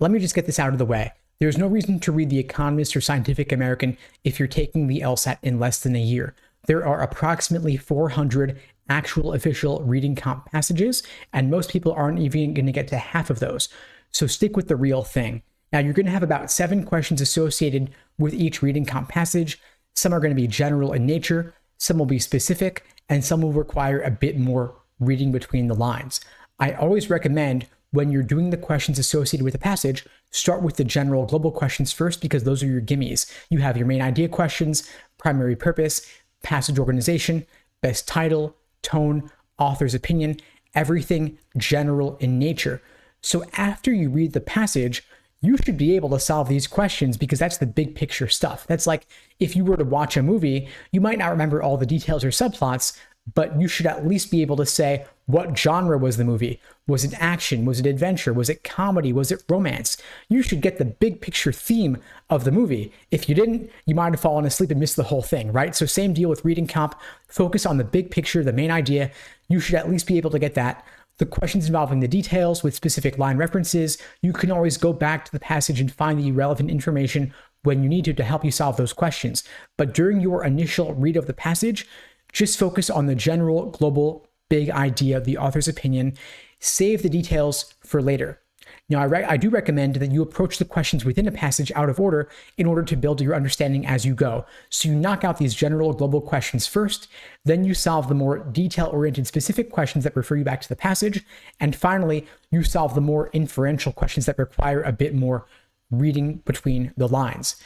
let me just get this out of the way. There's no reason to read The Economist or Scientific American if you're taking the LSAT in less than a year. There are approximately 400 actual official reading comp passages, and most people aren't even going to get to half of those. So stick with the real thing. Now, you're going to have about 7 questions associated with each reading comp passage. Some are going to be general in nature, some will be specific, and some will require a bit more reading between the lines. I always recommend when you're doing the questions associated with a passage, start with the general global questions first, because those are your gimmies. You have your main idea questions, primary purpose, passage organization, best title, tone, author's opinion, everything general in nature. So after you read the passage, you should be able to solve these questions, because that's the big picture stuff. That's like if you were to watch a movie, you might not remember all the details or subplots, but you should at least be able to say, what genre was the movie? Was it action? Was it adventure? Was it comedy? Was it romance? You should get the big picture theme of the movie. If you didn't, you might have fallen asleep and missed the whole thing, right? So same deal with reading comp. Focus on the big picture, the main idea. You should at least be able to get that. The questions involving the details with specific line references, you can always go back to the passage and find the relevant information when you need to help you solve those questions. But during your initial read of the passage, just focus on the general, global, big idea of the author's opinion. Save the details for later. Now, I do recommend that you approach the questions within a passage out of order in order to build your understanding as you go. So you knock out these general, global questions first, then you solve the more detail-oriented specific questions that refer you back to the passage, and finally, you solve the more inferential questions that require a bit more reading between the lines.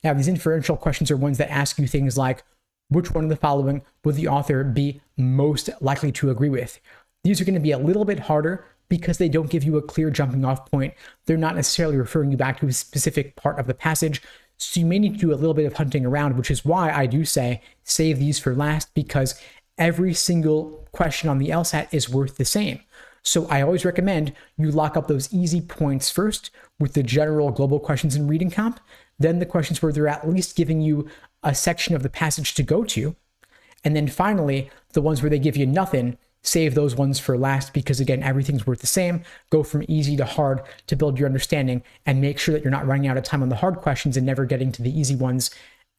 Now, these inferential questions are ones that ask you things like, which one of the following would the author be most likely to agree with? These are going to be a little bit harder because they don't give you a clear jumping off point. They're not necessarily referring you back to a specific part of the passage. So you may need to do a little bit of hunting around, which is why I do say save these for last, because every single question on the LSAT is worth the same. So I always recommend you lock up those easy points first with the general global questions in reading comp, then the questions where they're at least giving you a section of the passage to go to. And then finally, the ones where they give you nothing, save those ones for last, because again, everything's worth the same. Go from easy to hard to build your understanding, and make sure that you're not running out of time on the hard questions and never getting to the easy ones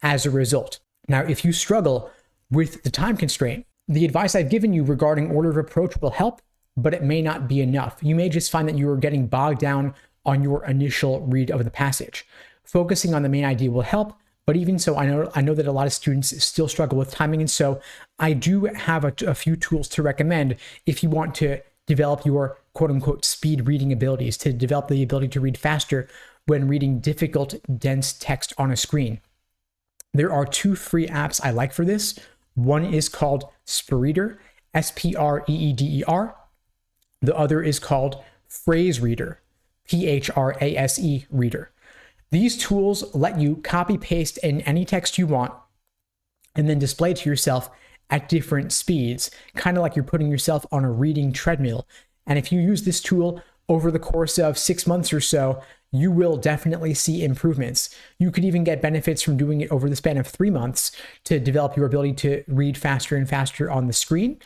as a result. Now, if you struggle with the time constraint, the advice I've given you regarding order of approach will help, but it may not be enough. You may just find that you are getting bogged down on your initial read of the passage. Focusing on the main idea will help, but even so, I know that a lot of students still struggle with timing, and so I do have a few tools to recommend if you want to develop your quote-unquote speed reading abilities, to develop the ability to read faster when reading difficult, dense text on a screen. There are 2 free apps I like for this. One is called Spreeder, Spreeder. The other is called Phrase Reader, Prase Reader. These tools let you copy paste in any text you want and then display it to yourself at different speeds, kind of like you're putting yourself on a reading treadmill. And if you use this tool over the course of 6 months or so, you will definitely see improvements. You could even get benefits from doing it over the span of 3 months to develop your ability to read faster and faster on the screen.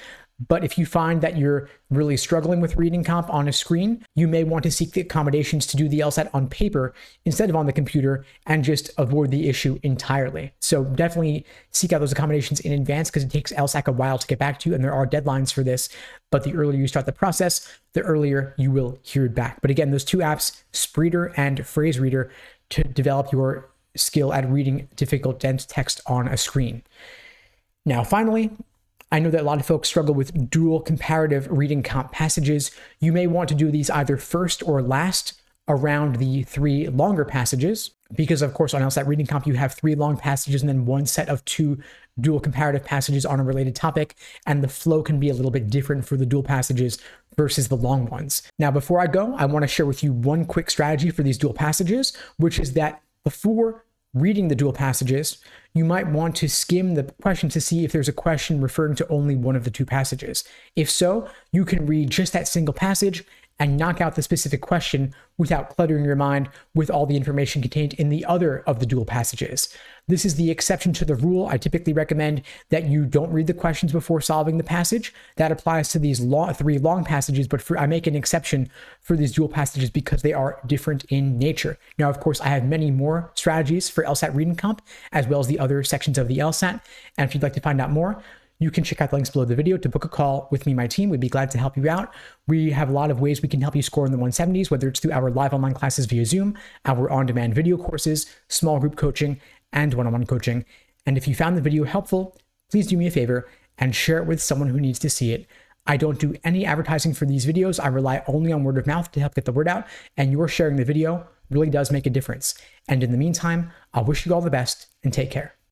But if you find that you're really struggling with reading comp on a screen, you may want to seek the accommodations to do the LSAT on paper instead of on the computer and just avoid the issue entirely. So definitely seek out those accommodations in advance, because it takes LSAC a while to get back to you, and there are deadlines for this. But the earlier you start the process, the earlier you will hear it back. But again, those 2 apps, Spreeder and Phrase Reader, to develop your skill at reading difficult, dense text on a screen. Now, finally, I know that a lot of folks struggle with dual comparative reading comp passages. You may want to do these either first or last around the 3 longer passages, because of course on LSAT reading comp, you have 3 long passages and then 1 set of 2 dual comparative passages on a related topic. And the flow can be a little bit different for the dual passages versus the long ones. Now, before I go, I want to share with you one quick strategy for these dual passages, which is that before reading the dual passages, you might want to skim the question to see if there's a question referring to only one of the 2 passages. If so, you can read just that single passage and knock out the specific question without cluttering your mind with all the information contained in the other of the dual passages. This is the exception to the rule. I typically recommend that you don't read the questions before solving the passage. That applies to these three long passages, but I make an exception for these dual passages because they are different in nature. Now, of course, I have many more strategies for LSAT reading comp, as well as the other sections of the LSAT. And if you'd like to find out more, you can check out the links below the video to book a call with me, my team. We'd be glad to help you out. We have a lot of ways we can help you score in the 170s, whether it's through our live online classes via Zoom, our on-demand video courses, small group coaching, and one-on-one coaching. And if you found the video helpful, please do me a favor and share it with someone who needs to see it. I don't do any advertising for these videos. I rely only on word of mouth to help get the word out, and your sharing the video really does make a difference. And in the meantime, I'll wish you all the best and take care.